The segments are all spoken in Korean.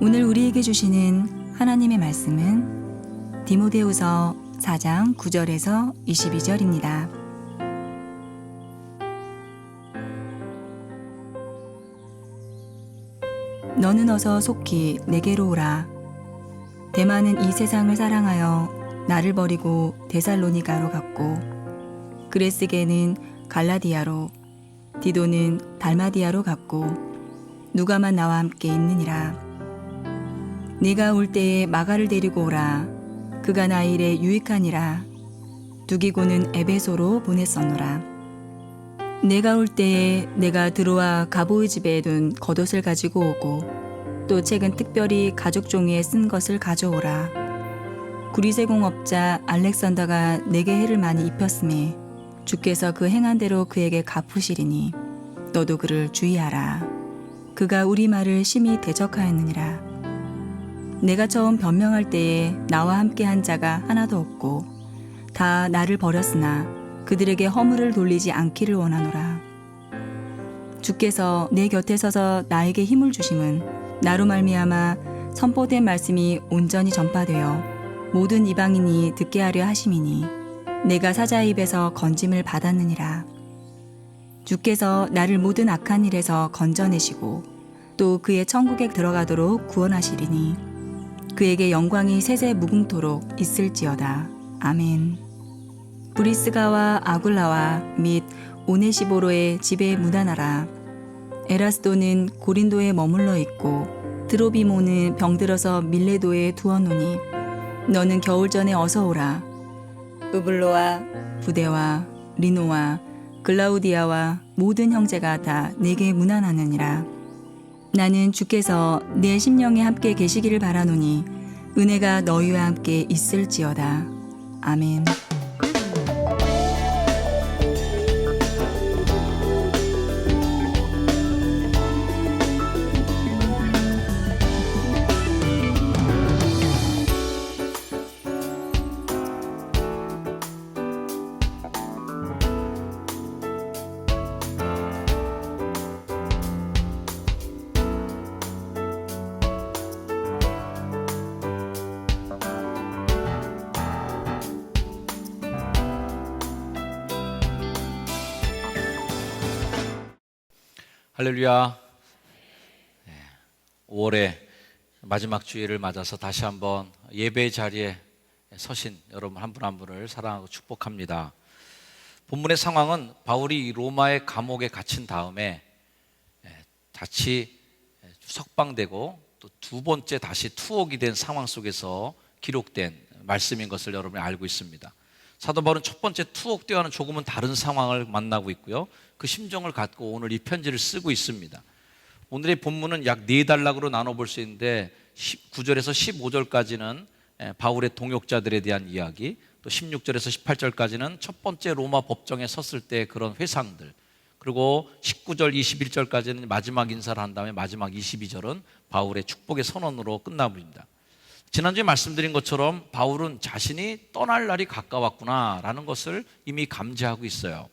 오늘 우리에게 주시는 하나님의 말씀은 디모데후서 4장 9절에서 22절입니다. 너는 어서 속히 내게로 오라. 데마는 이 세상을 사랑하여 나를 버리고 데살로니가로 갔고, 그레스게는 갈라디아로, 디도는 달마디아로 갔고, 누가만 나와 함께 있느니라. 네가 올 때에 마가를 데리고 오라. 그가 나 일에 유익하니라. 두기고는 에베소로 보냈었노라. 내가 올 때에 내가 드로아 가보의 집에 둔 겉옷을 가지고 오고, 또 책은 특별히 가죽 종이에 쓴 것을 가져오라. 구리세공업자 알렉산더가 내게 해를 많이 입혔음에 주께서 그 행한 대로 그에게 갚으시리니 너도 그를 주의하라. 그가 우리 말을 심히 대적하였느니라. 내가 처음 변명할 때에 나와 함께 한 자가 하나도 없고 다 나를 버렸으나 그들에게 허물을 돌리지 않기를 원하노라. 주께서 내 곁에 서서 나에게 힘을 주심은 나로 말미암아 선포된 말씀이 온전히 전파되어 모든 이방인이 듣게 하려 하심이니 내가 사자의 입에서 건짐을 받았느니라. 주께서 나를 모든 악한 일에서 건져내시고 또 그의 천국에 들어가도록 구원하시리니 그에게 영광이 세세 무궁토록 있을지어다. 아멘. 브리스가와 아굴라와 및 오네시보로의 집에 무단하라. 에라스도는 고린도에 머물러 있고 드로비모는 병들어서 밀레도에 두어노니 너는 겨울 전에 어서 오라. 부블로와 부데와 리노와 글라우디아와 모든 형제가 다 내게 문안하느니라. 나는 주께서 내 심령에 함께 계시기를 바라노니 은혜가 너희와 함께 있을지어다. 아멘. 할렐루야. 5월의 마지막 주일을 맞아서 다시 한번 예배의 자리에 서신 여러분 한 분 한 분을 사랑하고 축복합니다. 본문의 상황은 바울이 로마의 감옥에 갇힌 다음에 다시 석방되고 또 두 번째 다시 투옥이 된 상황 속에서 기록된 말씀인 것을 여러분이 알고 있습니다. 사도 바울은 첫 번째 투옥되어와는 조금은 다른 상황을 만나고 있고요. 그 심정을 갖고 오늘 이 편지를 쓰고 있습니다. 오늘의 본문은 약 4단락으로 나눠볼 수 있는데 9절에서 15절까지는 바울의 동역자들에 대한 이야기, 또 16절에서 18절까지는 첫 번째 로마 법정에 섰을 때 그런 회상들, 그리고 19절, 21절까지는 마지막 인사를 한 다음에 마지막 22절은 바울의 축복의 선언으로 끝나버립니다. 지난주에 말씀드린 것처럼 바울은 자신이 떠날 날이 가까웠구나라는 것을 이미 감지하고 있어요.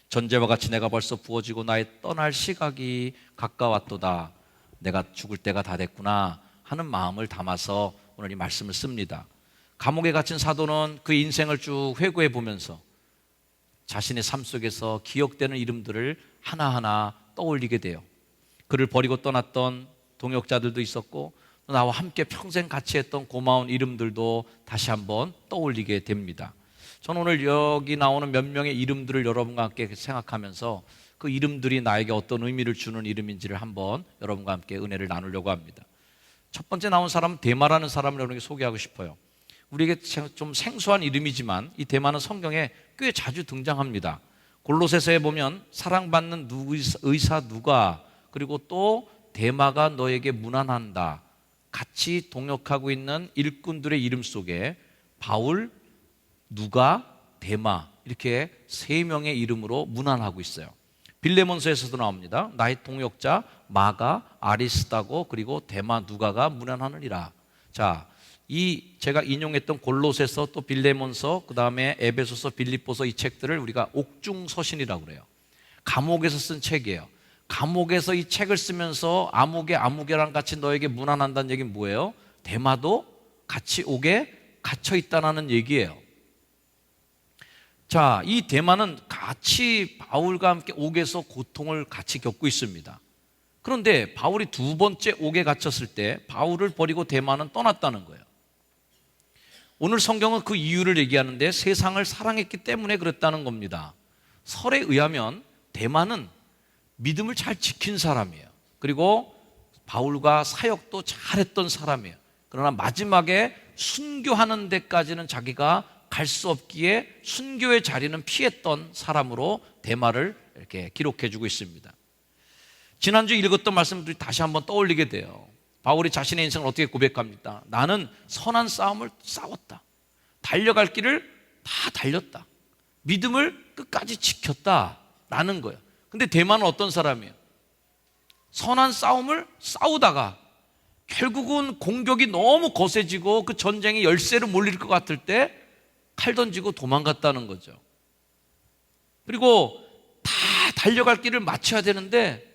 전제와 같이 내가 벌써 부어지고 나의 떠날 시각이 가까웠도다. 내가 죽을 때가 다 됐구나 하는 마음을 담아서 오늘 이 말씀을 씁니다. 감옥에 갇힌 사도는 그 인생을 쭉 회고해 보면서 자신의 삶 속에서 기억되는 이름들을 하나하나 떠올리게 돼요. 그를 버리고 떠났던 동역자들도 있었고 나와 함께 평생 같이 했던 고마운 이름들도 다시 한번 떠올리게 됩니다. 저는 오늘 여기 나오는 몇 명의 이름들을 여러분과 함께 생각하면서 그 이름들이 나에게 어떤 의미를 주는 이름인지를 한번 여러분과 함께 은혜를 나누려고 합니다. 첫 번째 나온 사람은 데마라는 사람을 여러분에게 소개하고 싶어요. 우리에게 좀 생소한 이름이지만 이 데마는 성경에 꽤 자주 등장합니다. 골로새서에 보면 사랑받는 의사 누가, 그리고 또 데마가 너에게 문안한다, 같이 동역하고 있는 일꾼들의 이름 속에 바울, 누가, 데마 이렇게 3명의 이름으로 문안하고 있어요. 빌레몬서에서도 나옵니다. 나의 동역자 마가, 아리스다고, 그리고 데마, 누가가 문안하느니라. 자, 이 제가 인용했던 골로새서, 또 빌레몬서, 그 다음에 에베소서, 빌립보서 이 책들을 우리가 옥중서신이라고 그래요. 감옥에서 쓴 책이에요. 감옥에서 이 책을 쓰면서 아무개랑 같이 너에게 문안한다는 얘기는 뭐예요? 대마도 같이 옥에 갇혀 있다는 얘기예요. 자, 이 대마는 같이 바울과 함께 옥에서 고통을 같이 겪고 있습니다. 그런데 바울이 두 번째 옥에 갇혔을 때 바울을 버리고 대마는 떠났다는 거예요. 오늘 성경은 그 이유를 얘기하는데 세상을 사랑했기 때문에 그랬다는 겁니다. 설에 의하면 대마는 믿음을 잘 지킨 사람이에요. 그리고 바울과 사역도 잘했던 사람이에요. 그러나 마지막에 순교하는 데까지는 자기가 갈 수 없기에 순교의 자리는 피했던 사람으로 대마를 이렇게 기록해 주고 있습니다. 지난주 읽었던 말씀들이 다시 한번 떠올리게 돼요. 바울이 자신의 인생을 어떻게 고백합니까? 나는 선한 싸움을 싸웠다. 달려갈 길을 다 달렸다. 믿음을 끝까지 지켰다 라는 거예요. 근데 대마는 어떤 사람이에요? 선한 싸움을 싸우다가 결국은 공격이 너무 거세지고 그 전쟁이 열세로 몰릴 것 같을 때 칼 던지고 도망갔다는 거죠. 그리고 다 달려갈 길을 마쳐야 되는데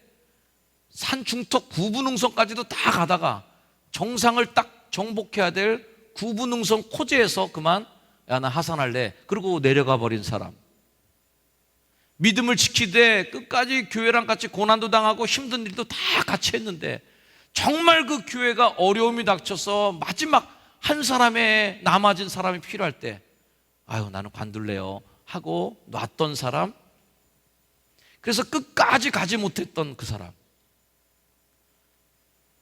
산 중턱 구분응선까지도 다 가다가 정상을 딱 정복해야 될 구분응선 코제에서 그만 야, 나 하산할래. 그리고 내려가 버린 사람. 믿음을 지키되 끝까지 교회랑 같이 고난도 당하고 힘든 일도 다 같이 했는데 정말 그 교회가 어려움이 닥쳐서 마지막 한 사람의 남아진 사람이 필요할 때 아유 나는 관둘래요 하고 놨던 사람. 그래서 끝까지 가지 못했던 그 사람.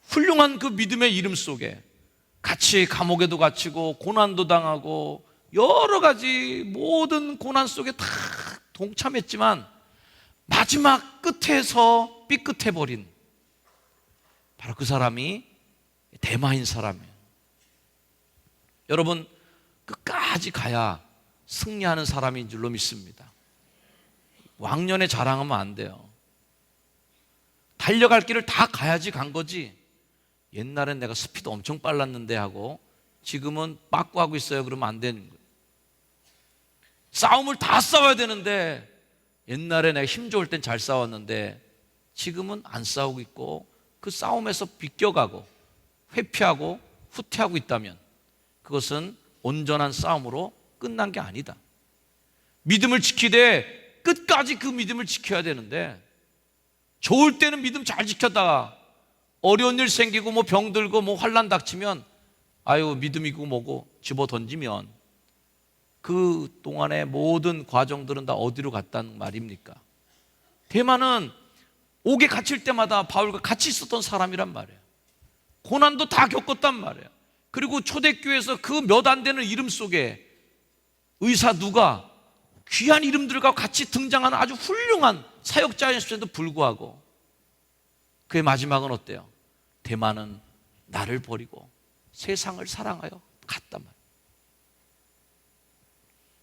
훌륭한 그 믿음의 이름 속에 같이 감옥에도 갇히고 고난도 당하고 여러 가지 모든 고난 속에 다 동참했지만 마지막 끝에서 삐끗해버린 바로 그 사람이 대마인 사람이에요. 여러분 끝까지 가야 승리하는 사람인 줄로 믿습니다. 왕년에 자랑하면 안 돼요. 달려갈 길을 다 가야지 간 거지 옛날엔 내가 스피드 엄청 빨랐는데 하고 지금은 빠꾸하고 있어요 그러면 안 되는 거예요. 싸움을 다 싸워야 되는데 옛날에 내가 힘 좋을 땐 잘 싸웠는데 지금은 안 싸우고 있고 그 싸움에서 비껴가고 회피하고 후퇴하고 있다면 그것은 온전한 싸움으로 끝난 게 아니다. 믿음을 지키되 끝까지 그 믿음을 지켜야 되는데 좋을 때는 믿음 잘 지켰다가 어려운 일 생기고 뭐 병들고 뭐 환난 닥치면 아유 믿음이고 뭐고 집어 던지면 그 동안의 모든 과정들은 다 어디로 갔단 말입니까? 대마는 옥에 갇힐 때마다 바울과 같이 있었던 사람이란 말이에요. 고난도 다 겪었단 말이에요. 그리고 초대교회에서 그 몇 안 되는 이름 속에 의사 누가 귀한 이름들과 같이 등장하는 아주 훌륭한 사역자였음에도 불구하고 그의 마지막은 어때요? 대마는 나를 버리고 세상을 사랑하여 갔단 말이에요.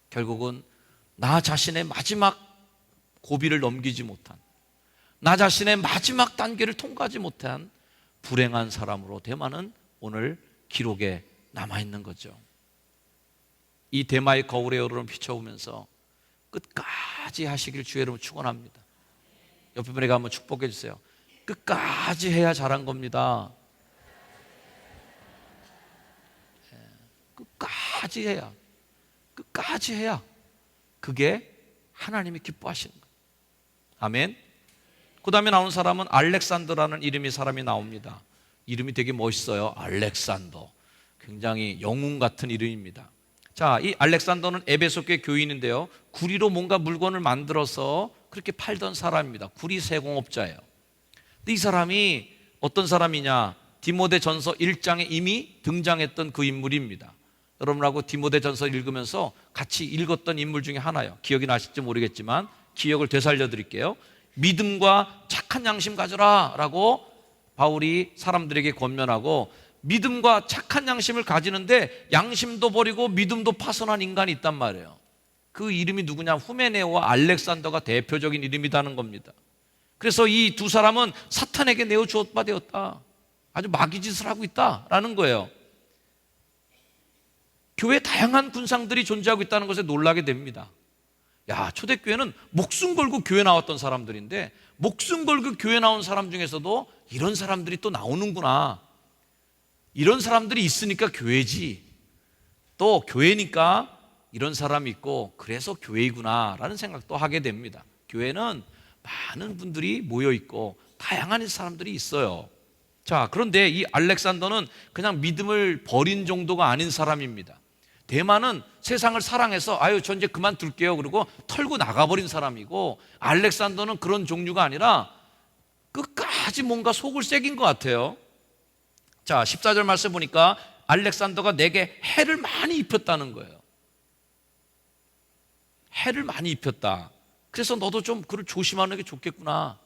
결국은 나 자신의 마지막 고비를 넘기지 못한 나 자신의 마지막 단계를 통과하지 못한 불행한 사람으로 대마는 오늘 기록에 남아있는 거죠. 이 대마의 거울에 여러분 비춰보면서 끝까지 하시길 주의 이름으로 축원합니다. 옆에 분에게 한번 축복해 주세요. 끝까지 해야 잘한 겁니다. 끝까지 해야 그게 하나님이 기뻐하시는 거예요. 아멘. 그 다음에 나온 사람은 알렉산더라는 이름의 사람이 나옵니다. 이름이 되게 멋있어요. 알렉산더. 굉장히 영웅 같은 이름입니다. 자, 이 알렉산더는 에베소교의 교인인데요. 구리로 뭔가 물건을 만들어서 그렇게 팔던 사람입니다. 구리 세공업자예요. 근데 이 사람이 어떤 사람이냐? 디모데전서 1장에 이미 등장했던 그 인물입니다. 여러분하고 디모데전서 읽으면서 같이 읽었던 인물 중에 하나예요. 기억이 나실지 모르겠지만 기억을 되살려 드릴게요. 믿음과 착한 양심 가져라 라고 바울이 사람들에게 권면하고 믿음과 착한 양심을 가지는데 양심도 버리고 믿음도 파손한 인간이 있단 말이에요. 그 이름이 누구냐? 후메네오와 알렉산더가 대표적인 이름이라는 겁니다. 그래서 이 두 사람은 사탄에게 내어 주었 바 되었다. 아주 마귀짓을 하고 있다라는 거예요. 교회에 다양한 군상들이 존재하고 있다는 것에 놀라게 됩니다. 야, 초대교회는 목숨 걸고 교회 나왔던 사람들인데 목숨 걸고 교회 나온 사람 중에서도 이런 사람들이 또 나오는구나. 이런 사람들이 있으니까 교회지. 또 교회니까 이런 사람이 있고 그래서 교회이구나 라는 생각도 하게 됩니다. 교회는 많은 분들이 모여 있고 다양한 사람들이 있어요. 자, 그런데 이 알렉산더는 그냥 믿음을 버린 정도가 아닌 사람입니다. 데마는 세상을 사랑해서 아유 전 이제 그만둘게요 그리고 털고 나가버린 사람이고, 알렉산더는 그런 종류가 아니라 끝까지 뭔가 속을 새긴 것 같아요. 자, 14절 말씀 보니까 알렉산더가 내게 해를 많이 입혔다는 거예요. 해를 많이 입혔다. 그래서 너도 좀 그를 조심하는 게 좋겠구나.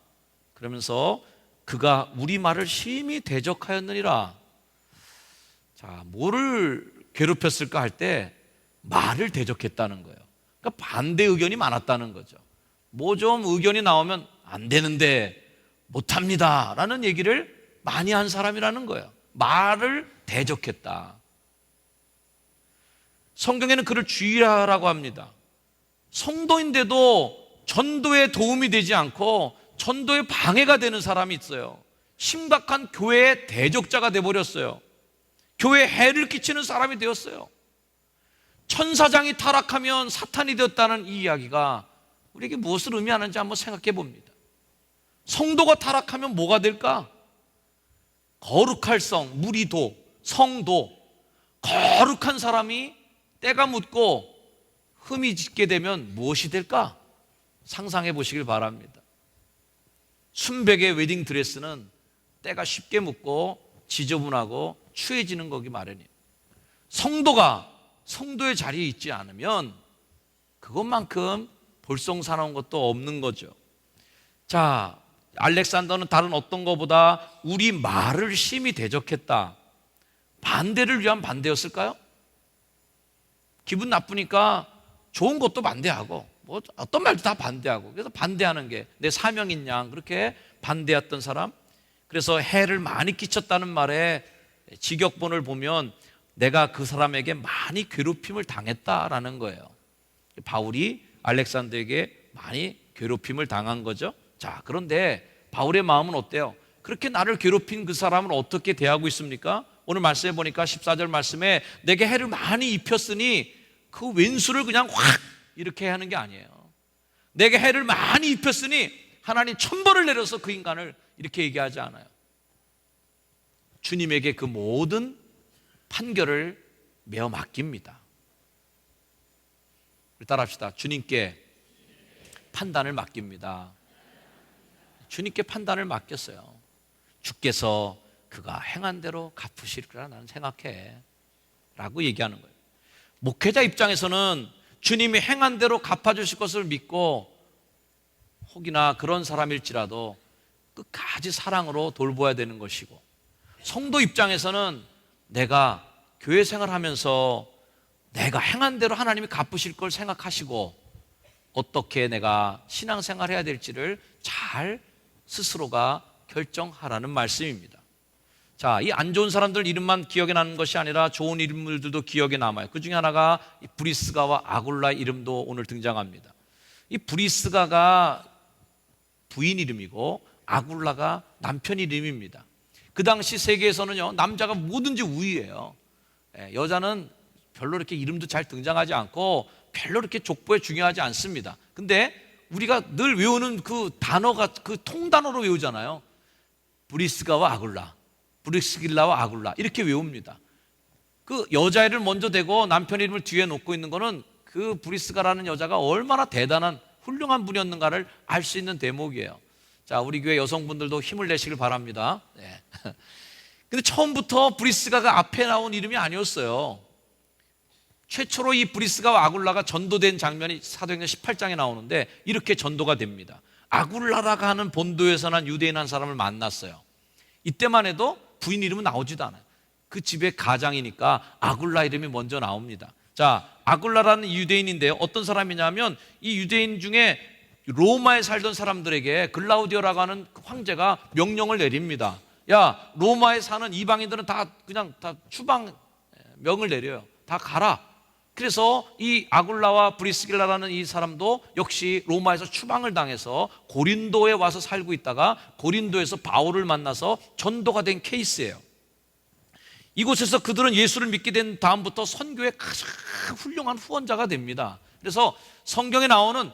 그러면서 그가 우리 말을 심히 대적하였느니라. 자, 뭐를 괴롭혔을까 할 때 말을 대적했다는 거예요. 그러니까 반대 의견이 많았다는 거죠. 뭐 좀 의견이 나오면 안 되는데 못합니다 라는 얘기를 많이 한 사람이라는 거예요. 말을 대적했다. 성경에는 그를 주의하라고 합니다. 성도인데도 전도에 도움이 되지 않고 전도에 방해가 되는 사람이 있어요. 심각한 교회의 대적자가 되어버렸어요. 교회에 해를 끼치는 사람이 되었어요. 천사장이 타락하면 사탄이 되었다는 이 이야기가 우리에게 무엇을 의미하는지 한번 생각해 봅니다. 성도가 타락하면 뭐가 될까? 거룩할 성, 무리도, 성도, 거룩한 사람이 때가 묻고 흠이 짙게 되면 무엇이 될까? 상상해 보시길 바랍니다. 순백의 웨딩 드레스는 때가 쉽게 묻고 지저분하고 추해지는 거기 마련이에요. 성도가 성도의 자리에 있지 않으면 그것만큼 볼썽사나운 것도 없는 거죠. 자, 알렉산더는 다른 어떤 것보다 우리 말을 심히 대적했다. 반대를 위한 반대였을까요? 기분 나쁘니까 좋은 것도 반대하고 뭐 어떤 말도 다 반대하고, 그래서 반대하는 게 내 사명인 양 그렇게 반대했던 사람. 그래서 해를 많이 끼쳤다는 말에 직역본을 보면 내가 그 사람에게 많이 괴롭힘을 당했다라는 거예요. 바울이 알렉산더에게 많이 괴롭힘을 당한 거죠. 자, 그런데 바울의 마음은 어때요? 그렇게 나를 괴롭힌 그 사람을 어떻게 대하고 있습니까? 오늘 말씀해 보니까 14절 말씀에 내게 해를 많이 입혔으니 그 왼수를 그냥 확 이렇게 하는 게 아니에요. 내게 해를 많이 입혔으니 하나님 천벌을 내려서 그 인간을 이렇게 얘기하지 않아요. 주님에게 그 모든 판결을 메어 맡깁니다. 따라합시다. 주님께 판단을 맡깁니다. 주님께 판단을 맡겼어요. 주께서 그가 행한 대로 갚으실 거라 나는 생각해 라고 얘기하는 거예요. 목회자 입장에서는 주님이 행한 대로 갚아주실 것을 믿고 혹이나 그런 사람일지라도 끝까지 사랑으로 돌보아야 되는 것이고, 성도 입장에서는 내가 교회 생활하면서 내가 행한 대로 하나님이 갚으실 걸 생각하시고 어떻게 내가 신앙생활 해야 될지를 잘 스스로가 결정하라는 말씀입니다. 자, 이 안 좋은 사람들 이름만 기억에 나는 것이 아니라 좋은 인물들도 기억에 남아요. 그 중에 하나가 이 브리스가와 아굴라의 이름도 오늘 등장합니다. 이 브리스가가 부인 이름이고 아굴라가 남편 이름입니다. 그 당시 세계에서는요, 남자가 뭐든지 우위예요. 여자는 별로 이렇게 이름도 잘 등장하지 않고 별로 이렇게 족보에 중요하지 않습니다. 근데 우리가 늘 외우는 그 단어가 그 통단어로 외우잖아요. 브리스가와 아굴라, 브리스길라와 아굴라 이렇게 외웁니다. 그 여자애를 먼저 대고 남편 이름을 뒤에 놓고 있는 거는 그 브리스가라는 여자가 얼마나 대단한 훌륭한 분이었는가를 알 수 있는 대목이에요. 자, 우리 교회 여성분들도 힘을 내시길 바랍니다. 네. 근데 처음부터 브리스가가 앞에 나온 이름이 아니었어요. 최초로 이 브리스가와 아굴라가 전도된 장면이 사도행전 18장에 나오는데 이렇게 전도가 됩니다. 아굴라라고 하는 본도에서 난 유대인 한 사람을 만났어요. 이때만 해도 부인 이름은 나오지도 않아요. 그 집의 가장이니까 아굴라 이름이 먼저 나옵니다. 자, 아굴라라는 유대인인데요, 어떤 사람이냐면 이 유대인 중에 로마에 살던 사람들에게 글라우디오라고 하는 황제가 명령을 내립니다. 야, 로마에 사는 이방인들은 다 그냥 다 추방 명을 내려요. 다 가라. 그래서 이 아굴라와 브리스길라라는 이 사람도 역시 로마에서 추방을 당해서 고린도에 와서 살고 있다가 고린도에서 바울을 만나서 전도가 된 케이스예요. 이곳에서 그들은 예수를 믿게 된 다음부터 선교의 가장 훌륭한 후원자가 됩니다. 그래서 성경에 나오는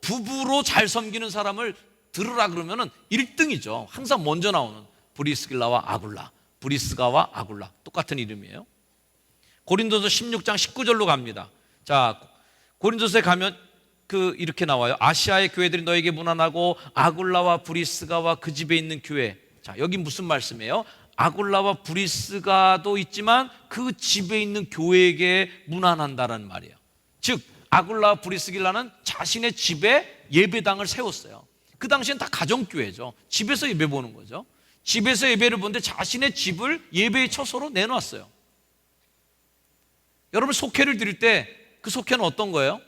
부부로 잘 섬기는 사람을 들으라 그러면은 1등이죠. 항상 먼저 나오는 브리스길라와 아굴라, 브리스가와 아굴라 똑같은 이름이에요. 고린도서 16장 19절로 갑니다. 자, 고린도서에 가면 이렇게 나와요. 아시아의 교회들이 너에게 무난하고 아굴라와 브리스가와 그 집에 있는 교회. 자, 여기 무슨 말씀이에요? 아굴라와 브리스가도 있지만 그 집에 있는 교회에게 무난한다는 말이에요. 즉 아굴라와 브리스길라는 자신의 집에 예배당을 세웠어요. 그 당시엔 다 가정교회죠. 집에서 예배 보는 거죠. 집에서 예배를 보는데 자신의 집을 예배의 처소로 내놨어요. 여러분 속회를 드릴 때 그 속회는 어떤 거예요?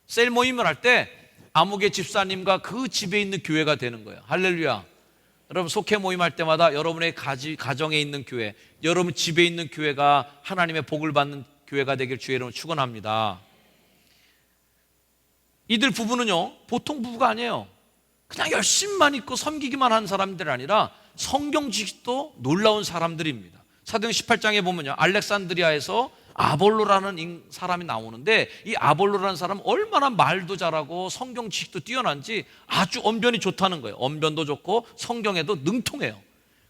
셀 모임을 할 때 아무개 집사님과 그 집에 있는 교회가 되는 거예요. 할렐루야. 여러분 속회 모임할 때마다 여러분의 가정에 있는 교회, 여러분 집에 있는 교회가 하나님의 복을 받는 교회가 되길 주의 이름으로 축원합니다. 이들 부부는요 보통 부부가 아니에요. 그냥 열심만 있고 섬기기만 하는 사람들이 아니라 성경 지식도 놀라운 사람들입니다. 사도행 18장에 보면요 알렉산드리아에서 아볼로라는 사람이 나오는데 이 아볼로라는 사람은 얼마나 말도 잘하고 성경 지식도 뛰어난지 아주 언변이 좋다는 거예요. 언변도 좋고 성경에도 능통해요.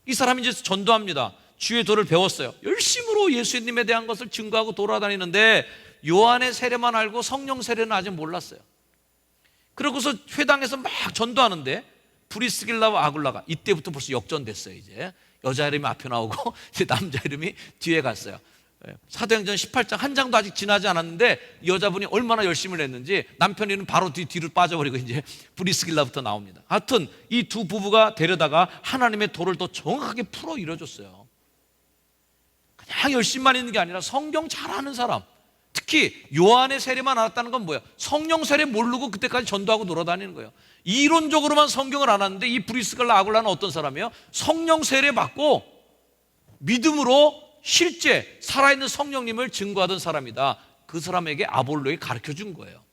이 사람이 이제 전도합니다. 주의 도를 배웠어요. 열심으로 예수님에 대한 것을 증거하고 돌아다니는데 요한의 세례만 알고 성령 세례는 아직 몰랐어요. 그러고서 회당에서 막 전도하는데 브리스길라와 아굴라가 이때부터 벌써 역전됐어요. 이제 여자 이름이 앞에 나오고 이제 남자 이름이 뒤에 갔어요. 사도행전 18장 한 장도 아직 지나지 않았는데 여자분이 얼마나 열심을 했는지 남편 이름 바로 뒤로 빠져버리고 이제 브리스길라부터 나옵니다. 하여튼 이 두 부부가 데려다가 하나님의 도를 더 정확하게 풀어 이뤄줬어요. 그냥 열심만 있는 게 아니라 성경 잘하는 사람, 특히 요한의 세례만 알았다는 건 뭐야? 성령 세례 모르고 그때까지 전도하고 돌아다니는 거예요. 이론적으로만 성경을 알았는데 이 브리스길라 아굴라는 어떤 사람이에요? 성령 세례 받고 믿음으로 실제 살아있는 성령님을 증거하던 사람이다. 그 사람에게 아볼로에 가르쳐 준 거예요.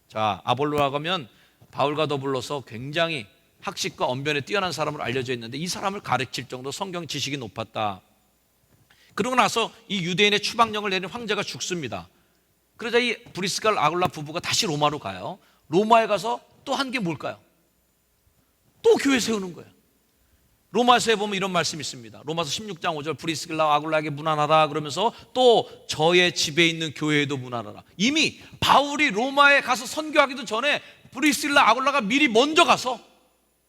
자, 아볼로라고 하면 바울과 더불어서 굉장히 학식과 언변에 뛰어난 사람으로 알려져 있는데 이 사람을 가르칠 정도로 성경 지식이 높았다. 그러고 나서 이 유대인의 추방령을 내린 황제가 죽습니다. 그러자 이 브리스가 아굴라 부부가 다시 로마로 가요. 로마에 가서 또 한 게 뭘까요? 또 교회 세우는 거예요. 로마서에 보면 이런 말씀이 있습니다. 로마서 16장 5절 브리스길라와 아굴라에게 문안하라 그러면서 또 저의 집에 있는 교회에도 문안하라. 이미 바울이 로마에 가서 선교하기도 전에 브리스길라 아굴라가 미리 먼저 가서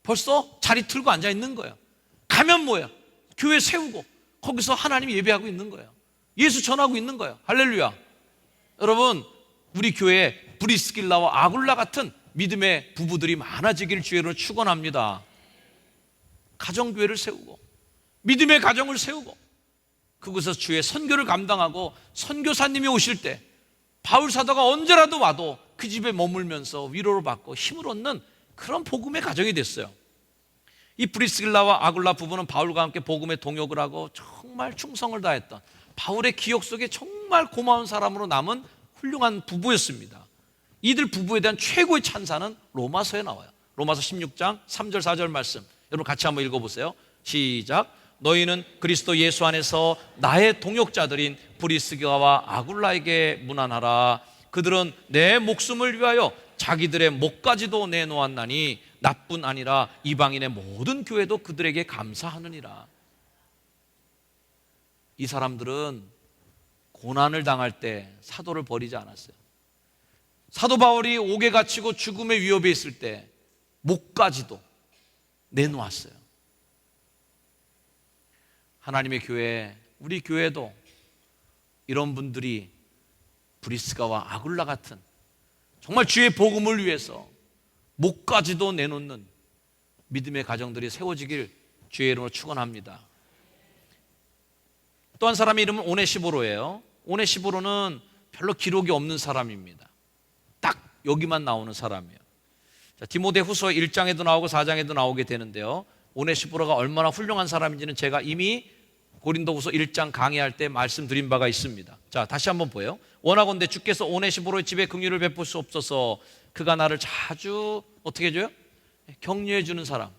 벌써 자리 틀고 앉아 있는 거예요. 가면 뭐예요? 교회 세우고 거기서 하나님 예배하고 있는 거예요. 예수 전하고 있는 거예요. 할렐루야. 여러분 우리 교회에 브리스길라와 아굴라 같은 믿음의 부부들이 많아지기를 주의로 축원합니다. 가정교회를 세우고 믿음의 가정을 세우고 그곳에서 주의 선교를 감당하고 선교사님이 오실 때 바울 사도가 언제라도 와도 그 집에 머물면서 위로를 받고 힘을 얻는 그런 복음의 가정이 됐어요. 이 브리스길라와 아굴라 부부는 바울과 함께 복음에 동역을 하고 정말 충성을 다했던 바울의 기억 속에 정말 고마운 사람으로 남은 훌륭한 부부였습니다. 이들 부부에 대한 최고의 찬사는 로마서에 나와요. 로마서 16장 3절 4절 말씀 여러분 같이 한번 읽어보세요. 시작. 너희는 그리스도 예수 안에서 나의 동역자들인 브리스가와 아굴라에게 문안하라. 그들은 내 목숨을 위하여 자기들의 목까지도 내놓았나니 나뿐 아니라 이방인의 모든 교회도 그들에게 감사하느니라. 이 사람들은 고난을 당할 때 사도를 버리지 않았어요. 사도 바울이 옥에 갇히고 죽음의 위협에 있을 때 목까지도 내놓았어요. 하나님의 교회, 우리 교회도 이런 분들이 브리스가와 아굴라 같은 정말 주의 복음을 위해서 목까지도 내놓는 믿음의 가정들이 세워지길 주의 이름으로 축원합니다. 또 한 사람의 이름은 오네시보로예요. 오네시보로는 별로 기록이 없는 사람입니다. 딱 여기만 나오는 사람이에요. 자, 디모데후서 1장에도 나오고 4장에도 나오게 되는데요. 오네시보로가 얼마나 훌륭한 사람인지는 제가 이미 고린도후서 1장 강의할 때 말씀드린 바가 있습니다. 자, 다시 한번 보여요. 원하건대 주께서 오네시보로의 집에 긍휼을 베풀 수 없어서 그가 나를 자주 어떻게 해줘요? 격려해 주는 사람,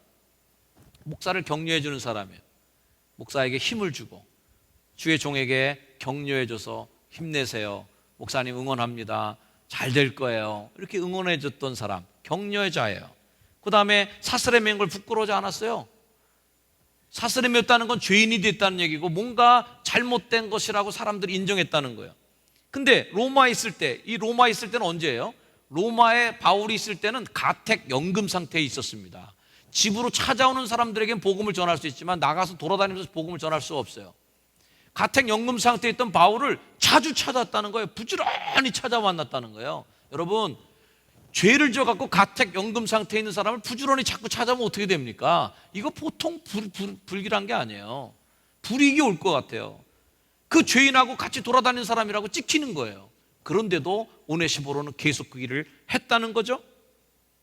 목사를 격려해 주는 사람이에요. 목사에게 힘을 주고 주의 종에게 격려해 줘서 힘내세요, 목사님 응원합니다, 잘 될 거예요, 이렇게 응원해 줬던 사람, 격려자예요. 그 다음에 사슬에 맨 걸 부끄러워하지 않았어요. 사슬에 맸다는 건 죄인이 됐다는 얘기고 뭔가 잘못된 것이라고 사람들이 인정했다는 거예요. 근데 로마에 있을 때, 이 로마에 있을 때는 언제예요? 로마에 바울이 있을 때는 가택 연금 상태에 있었습니다. 집으로 찾아오는 사람들에게는 복음을 전할 수 있지만 나가서 돌아다니면서 복음을 전할 수 없어요. 가택 연금 상태에 있던 바울을 자주 찾았다는 거예요. 부지런히 찾아왔다는 거예요. 여러분, 죄를 져갖고 가택 연금 상태에 있는 사람을 부지런히 자꾸 찾아오면 어떻게 됩니까? 이거 보통 불길한 게 아니에요. 불이익이 올 것 같아요. 그 죄인하고 같이 돌아다니는 사람이라고 찍히는 거예요. 그런데도 오네시보로는 계속 그 일을 했다는 거죠.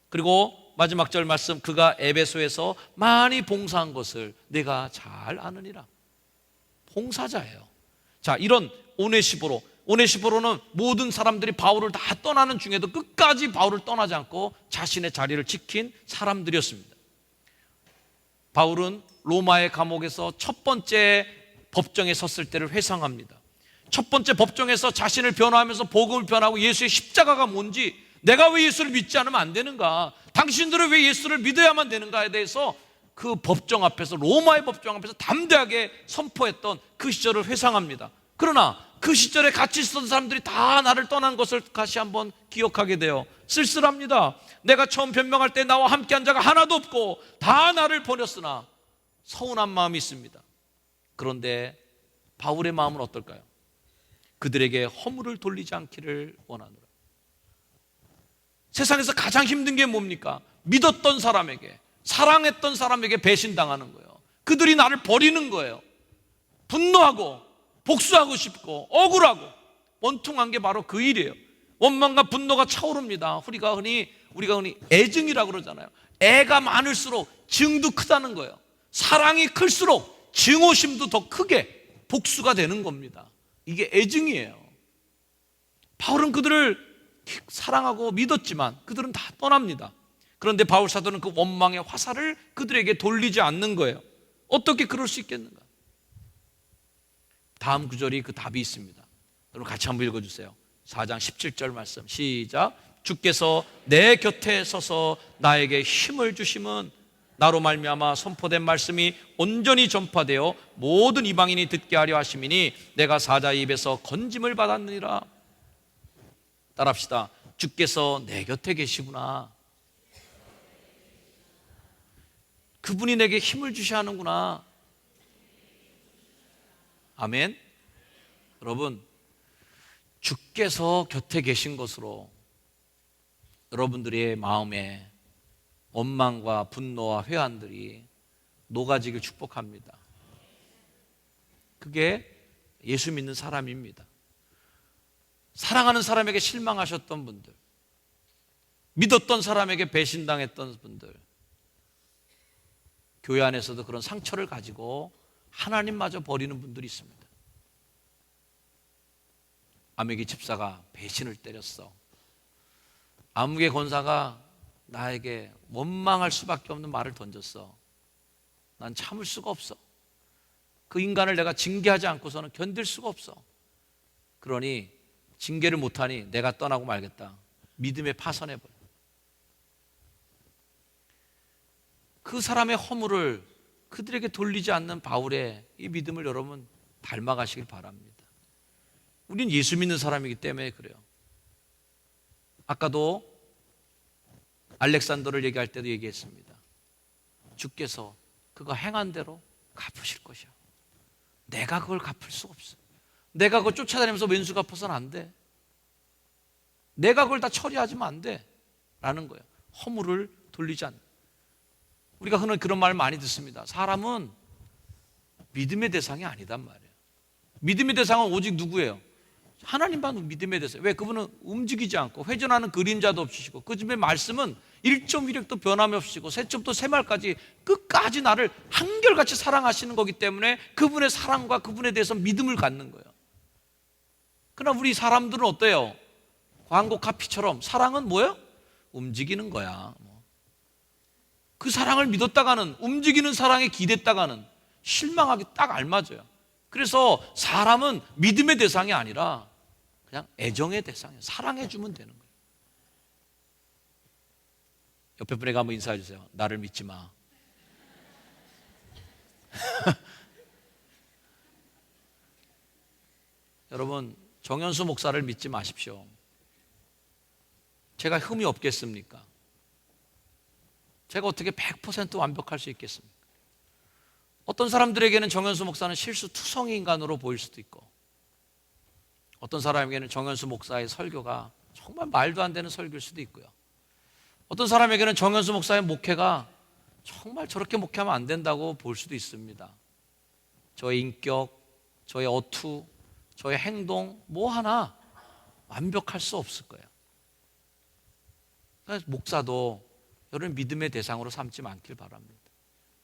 그리고 마지막 절 말씀, 그가 에베소에서 많이 봉사한 것을 내가 잘 아느니라. 봉사자예요. 자, 이런 오네시보로는 모든 사람들이 바울을 다 떠나는 중에도 끝까지 바울을 떠나지 않고 자신의 자리를 지킨 사람들이었습니다. 바울은 로마의 감옥에서 첫 번째 법정에 섰을 때를 회상합니다. 첫 번째 법정에서 자신을 변호하면서 복음을 변하고 예수의 십자가가 뭔지, 내가 왜 예수를 믿지 않으면 안 되는가, 당신들은 왜 예수를 믿어야만 되는가에 대해서 그 법정 앞에서, 로마의 법정 앞에서 담대하게 선포했던 그 시절을 회상합니다. 그러나 그 시절에 같이 있었던 사람들이 다 나를 떠난 것을 다시 한번 기억하게 되어 쓸쓸합니다. 내가 처음 변명할 때 나와 함께한 자가 하나도 없고 다 나를 버렸으나 서운한 마음이 있습니다. 그런데 바울의 마음은 어떨까요? 그들에게 허물을 돌리지 않기를 원하노라. 세상에서 가장 힘든 게 뭡니까? 믿었던 사람에게, 사랑했던 사람에게 배신당하는 거예요. 그들이 나를 버리는 거예요. 분노하고 복수하고 싶고 억울하고 원통한 게 바로 그 일이에요. 원망과 분노가 차오릅니다. 우리가 흔히 애증이라고 그러잖아요. 애가 많을수록 증도 크다는 거예요. 사랑이 클수록 증오심도 더 크게 복수가 되는 겁니다. 이게 애증이에요. 바울은 그들을 사랑하고 믿었지만 그들은 다 떠납니다. 그런데 바울 사도는 그 원망의 화살을 그들에게 돌리지 않는 거예요. 어떻게 그럴 수 있겠는가? 다음 구절이 그 답이 있습니다. 여러분 같이 한번 읽어주세요. 4장 17절 말씀 시작. 주께서 내 곁에 서서 나에게 힘을 주심은 나로 말미암아 선포된 말씀이 온전히 전파되어 모든 이방인이 듣게 하려 하심이니 내가 사자의 입에서 건짐을 받았느니라. 따라합시다. 주께서 내 곁에 계시구나. 그분이 내게 힘을 주셔야 하는구나. 아멘. 여러분, 주께서 곁에 계신 것으로 여러분들의 마음에 원망과 분노와 회한들이 녹아지길 축복합니다. 그게 예수 믿는 사람입니다. 사랑하는 사람에게 실망하셨던 분들, 믿었던 사람에게 배신당했던 분들, 교회 안에서도 그런 상처를 가지고 하나님마저 버리는 분들이 있습니다. 아메기 집사가 배신을 때렸어. 아무개 권사가 나에게 원망할 수밖에 없는 말을 던졌어. 난 참을 수가 없어. 그 인간을 내가 징계하지 않고서는 견딜 수가 없어. 그러니 징계를 못하니 내가 떠나고 말겠다. 믿음에 파선해버려. 그 사람의 허물을 그들에게 돌리지 않는 바울의 이 믿음을 여러분 닮아가시길 바랍니다. 우린 예수 믿는 사람이기 때문에 그래요. 아까도 알렉산더를 얘기할 때도 얘기했습니다. 주께서 그가 행한 대로 갚으실 것이야. 내가 그걸 갚을 수가 없어. 내가 그걸 쫓아다니면서 왼수 갚아서는 안 돼. 내가 그걸 다 처리하지만 안 돼 라는 거예요. 허물을 돌리지 않는. 우리가 흔히 그런 말 많이 듣습니다. 사람은 믿음의 대상이 아니단 말이에요. 믿음의 대상은 오직 누구예요? 하나님만 믿음의 대상. 왜? 그분은 움직이지 않고 회전하는 그림자도 없으시고 그 집의 말씀은 1.1획도 변함이 없으시고 새점도 새말까지 끝까지 나를 한결같이 사랑하시는 거기 때문에 그분의 사랑과 그분에 대해서 믿음을 갖는 거예요. 그러나 우리 사람들은 어때요? 광고 카피처럼 사랑은 뭐예요? 움직이는 거야. 그 사랑을 믿었다가는, 움직이는 사랑에 기댔다가는 실망하기 딱 알맞아요. 그래서 사람은 믿음의 대상이 아니라 그냥 애정의 대상이에요. 사랑해주면 되는 거예요. 옆에 분에게 한번 인사해 주세요. 나를 믿지 마. 여러분, 정현수 목사를 믿지 마십시오. 제가 흠이 없겠습니까? 제가 어떻게 100% 완벽할 수 있겠습니까? 어떤 사람들에게는 정현수 목사는 실수투성이 인간으로 보일 수도 있고, 어떤 사람에게는 정현수 목사의 설교가 정말 말도 안 되는 설교일 수도 있고요. 어떤 사람에게는 정현수 목사의 목회가 정말 저렇게 목회하면 안 된다고 볼 수도 있습니다. 저의 인격, 저의 어투, 저의 행동 뭐 하나 완벽할 수 없을 거예요. 그래서 목사도 여러분 믿음의 대상으로 삼지 않길 바랍니다.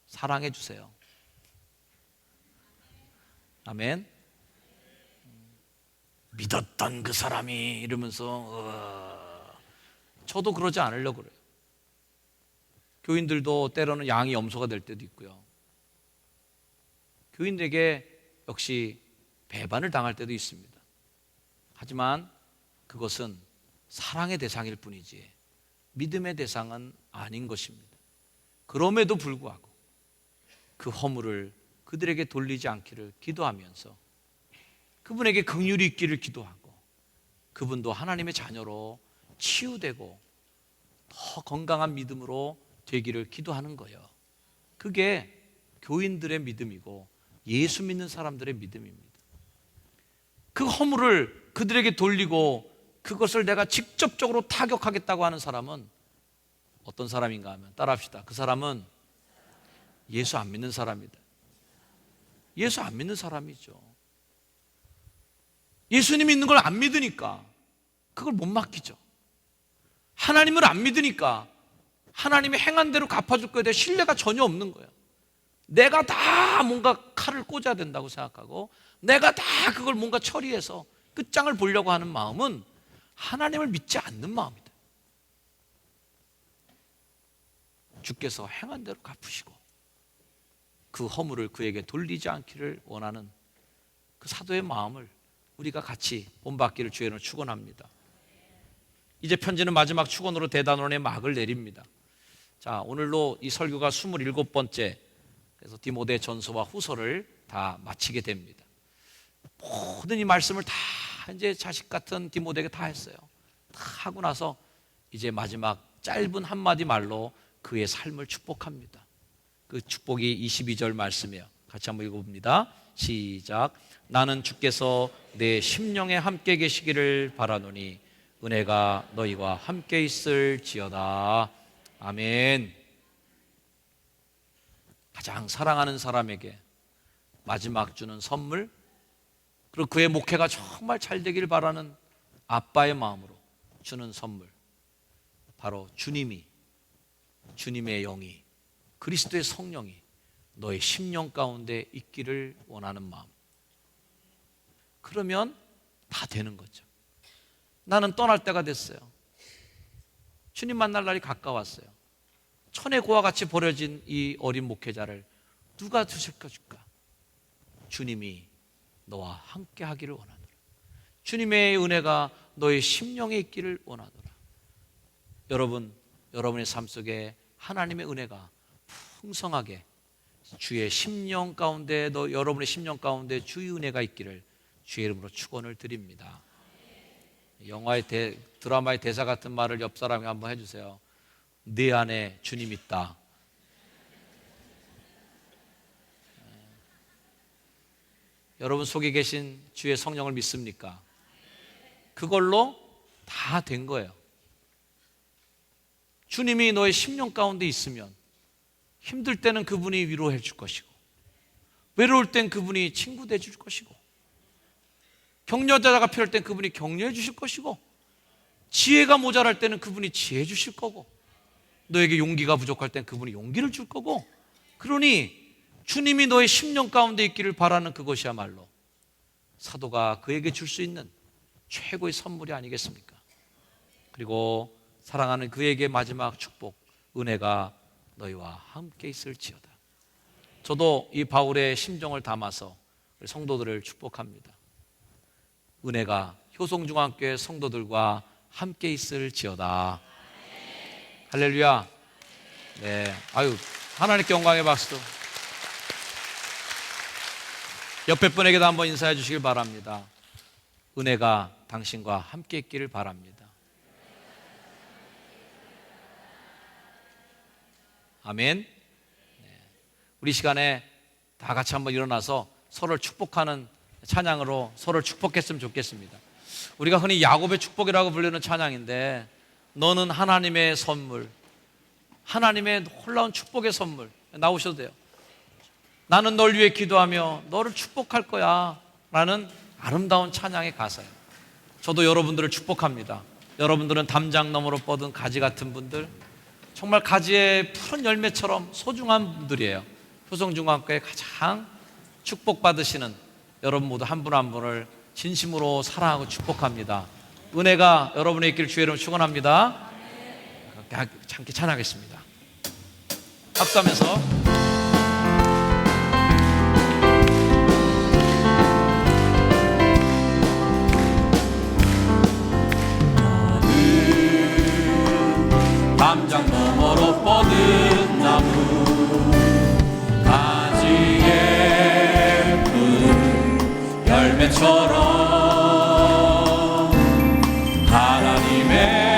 사랑해 주세요. 아멘. 믿었던 그 사람이 이러면서 저도 그러지 않으려고 그래요. 교인들도 때로는 양이 염소가 될 때도 있고요. 교인들에게 역시 배반을 당할 때도 있습니다. 하지만 그것은 사랑의 대상일 뿐이지 믿음의 대상은 아닌 것입니다. 그럼에도 불구하고 그 허물을 그들에게 돌리지 않기를 기도하면서 그분에게 긍휼이 있기를 기도하고 그분도 하나님의 자녀로 치유되고 더 건강한 믿음으로 되기를 기도하는 거예요. 그게 교인들의 믿음이고 예수 믿는 사람들의 믿음입니다. 그 허물을 그들에게 돌리고 그것을 내가 직접적으로 타격하겠다고 하는 사람은 어떤 사람인가 하면 따라합시다. 그 사람은 예수 안 믿는 사람이다. 예수 안 믿는 사람이죠. 예수님 있는 걸 안 믿으니까 그걸 못 맡기죠. 하나님을 안 믿으니까 하나님이 행한 대로 갚아줄 거에 대해 신뢰가 전혀 없는 거예요. 내가 다 뭔가 칼을 꽂아야 된다고 생각하고 내가 다 그걸 뭔가 처리해서 끝장을 보려고 하는 마음은 하나님을 믿지 않는 마음이다. 주께서 행한 대로 갚으시고 그 허물을 그에게 돌리지 않기를 원하는 그 사도의 마음을 우리가 같이 본받기를 주의 이름으로 축원합니다. 이제 편지는 마지막 축원으로 대단원의 막을 내립니다. 자, 오늘로 이 설교가 27번째, 그래서 디모데 전서와 후서를 다 마치게 됩니다. 모든 이 말씀을 다 이제 자식 같은 디모데에게 다 했어요. 다 하고 나서 이제 마지막 짧은 한마디 말로 그의 삶을 축복합니다. 그 축복이 22절 말씀이에요. 같이 한번 읽어봅니다. 시작. 나는 주께서 내 심령에 함께 계시기를 바라노니 은혜가 너희와 함께 있을지어다. 아멘. 가장 사랑하는 사람에게 마지막 주는 선물, 그리고 그의 목회가 정말 잘 되길 바라는 아빠의 마음으로 주는 선물, 바로 주님의 영이, 그리스도의 성령이 너의 심령 가운데 있기를 원하는 마음. 그러면 다 되는 거죠. 나는 떠날 때가 됐어요. 주님 만날 날이 가까웠어요. 천의 고와 같이 버려진 이 어린 목회자를 누가 주실까 줄까? 주님이 너와 함께 하기를 원하노라. 주님의 은혜가 너의 심령에 있기를 원하노라. 여러분, 여러분의 삶 속에 하나님의 은혜가 풍성하게 주의 심령 가운데, 여러분의 심령 가운데 주의 은혜가 있기를 주의 이름으로 축원을 드립니다. 드라마의 대사 같은 말을 옆 사람이 한번 해주세요. 내 안에 주님 있다. 여러분 속에 계신 주의 성령을 믿습니까? 그걸로 다 된 거예요. 주님이 너의 심령 가운데 있으면 힘들 때는 그분이 위로해 줄 것이고, 외로울 땐 그분이 친구 돼 줄 것이고, 격려자가 필요할 땐 그분이 격려해 주실 것이고, 지혜가 모자랄 때는 그분이 지혜해 주실 거고, 너에게 용기가 부족할 땐 그분이 용기를 줄 거고, 그러니 주님이 너의 심령 가운데 있기를 바라는 그것이야말로 사도가 그에게 줄 수 있는 최고의 선물이 아니겠습니까? 그리고 사랑하는 그에게 마지막 축복, 은혜가 너희와 함께 있을지어다. 저도 이 바울의 심정을 담아서 성도들을 축복합니다. 은혜가 효성중앙교회 성도들과 함께 있을지어다. 할렐루야. 네, 아유, 하나님께 영광의 박수. 옆에 분에게도 한번 인사해 주시길 바랍니다. 은혜가 당신과 함께 있기를 바랍니다. 아멘. 네. 우리 시간에 다 같이 한번 일어나서 서로를 축복하는 찬양으로 서로를 축복했으면 좋겠습니다. 우리가 흔히 야곱의 축복이라고 불리는 찬양인데, 너는 하나님의 선물, 하나님의 놀라운 축복의 선물. 나오셔도 돼요. 나는 널 위해 기도하며 너를 축복할 거야 라는 아름다운 찬양의 가사예요. 저도 여러분들을 축복합니다. 여러분들은 담장 너머로 뻗은 가지 같은 분들, 정말 가지의 푸른 열매처럼 소중한 분들이에요. 효성중앙교회 가장 축복받으시는 여러분 모두 한 분 한 분을 진심으로 사랑하고 축복합니다. 은혜가 여러분의 있기를 주의 이름으로 축원합니다. 함께 찬양하겠습니다. 박수하면서. 담장 너머로 뻗은 나무, 가지에 푸른 열매처럼 하나님의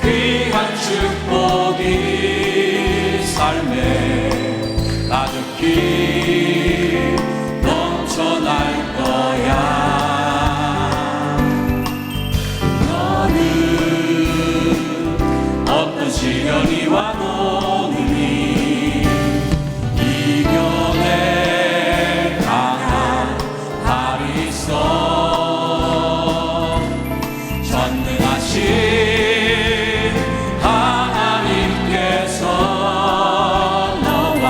귀한 축복이 삶에 가득히 넘쳐날 거야. 시련이 와도 능히 이겨내 강한 발이 있어. 전능하신 하나님께서 너와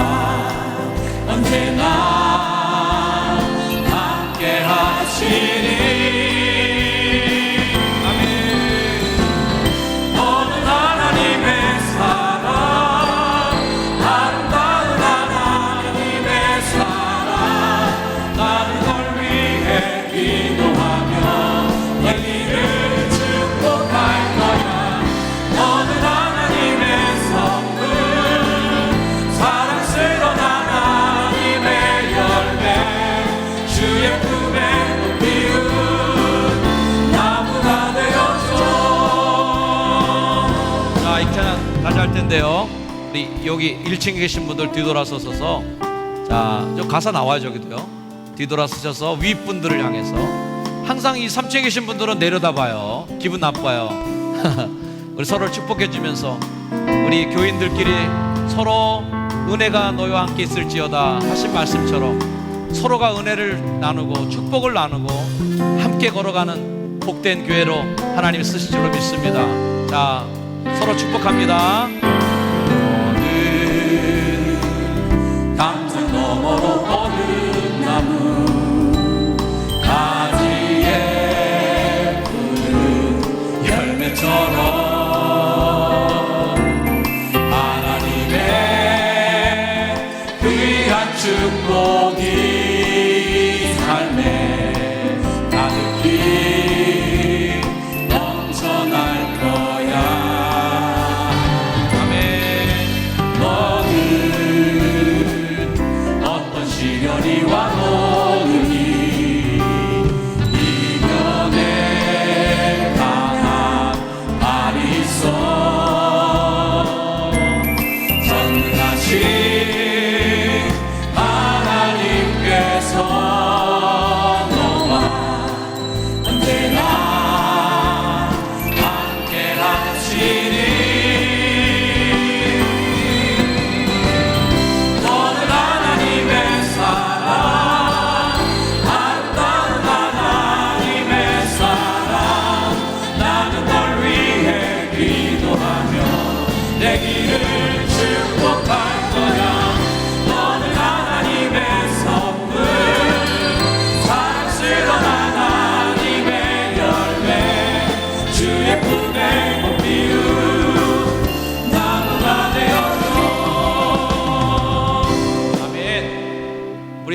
언제나 함께 하시니. 할 텐데요. 우리 여기 1층에 계신 분들 뒤돌아서서, 자, 저 가사 나와요. 저기도요. 뒤돌아서셔서 윗분들을 향해서, 항상 이 3층에 계신 분들은 내려다봐요. 기분 나빠요. 우리 서로를 축복해 주면서 우리 교인들끼리 서로 은혜가 너희와 함께 있을지어다 하신 말씀처럼 서로가 은혜를 나누고 축복을 나누고 함께 걸어가는 복된 교회로 하나님이 쓰실 줄로 믿습니다. 자, 서로 축복합니다. 너는 담장 너머로 뻗은 나무, 가지에 푸른 열매처럼 하나님의 귀한 축복이 삶에 가득히 넘쳐날 거야.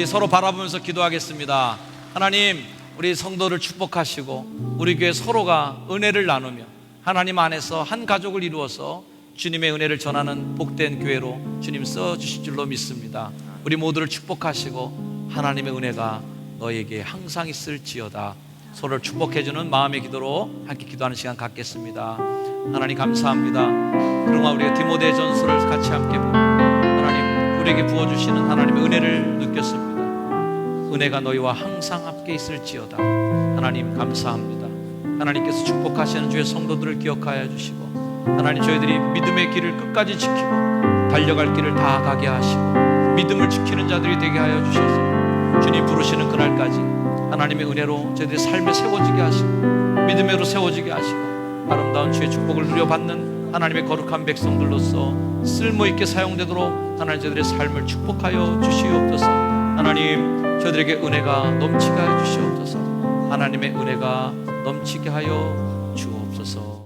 서로 바라보면서 기도하겠습니다. 하나님, 우리 성도를 축복하시고 우리 교회 서로가 은혜를 나누며 하나님 안에서 한 가족을 이루어서 주님의 은혜를 전하는 복된 교회로 주님 써주실 줄로 믿습니다. 우리 모두를 축복하시고 하나님의 은혜가 너에게 항상 있을지어다. 서로를 축복해주는 마음의 기도로 함께 기도하는 시간 갖겠습니다. 하나님 감사합니다. 그동안 우리가 디모데 전서를 같이 함께 보고 하나님 우리에게 부어주시는 하나님의 은혜를 느꼈습니다. 은혜가 너희와 항상 함께 있을지어다. 하나님 감사합니다. 하나님께서 축복하시는 주의 성도들을 기억하여 주시고 하나님 저희들이 믿음의 길을 끝까지 지키고 달려갈 길을 다 가게 하시고 믿음을 지키는 자들이 되게 하여 주셔서 주님 부르시는 그날까지 하나님의 은혜로 저희들의 삶에 세워지게 하시고 믿음으로 세워지게 하시고 아름다운 주의 축복을 누려받는 하나님의 거룩한 백성들로서 쓸모있게 사용되도록 하나님 저희들의 삶을 축복하여 주시옵소서. 하나님 저희들에게 은혜가 넘치게 하여 주시옵소서. 하나님의 은혜가 넘치게 하여 주옵소서.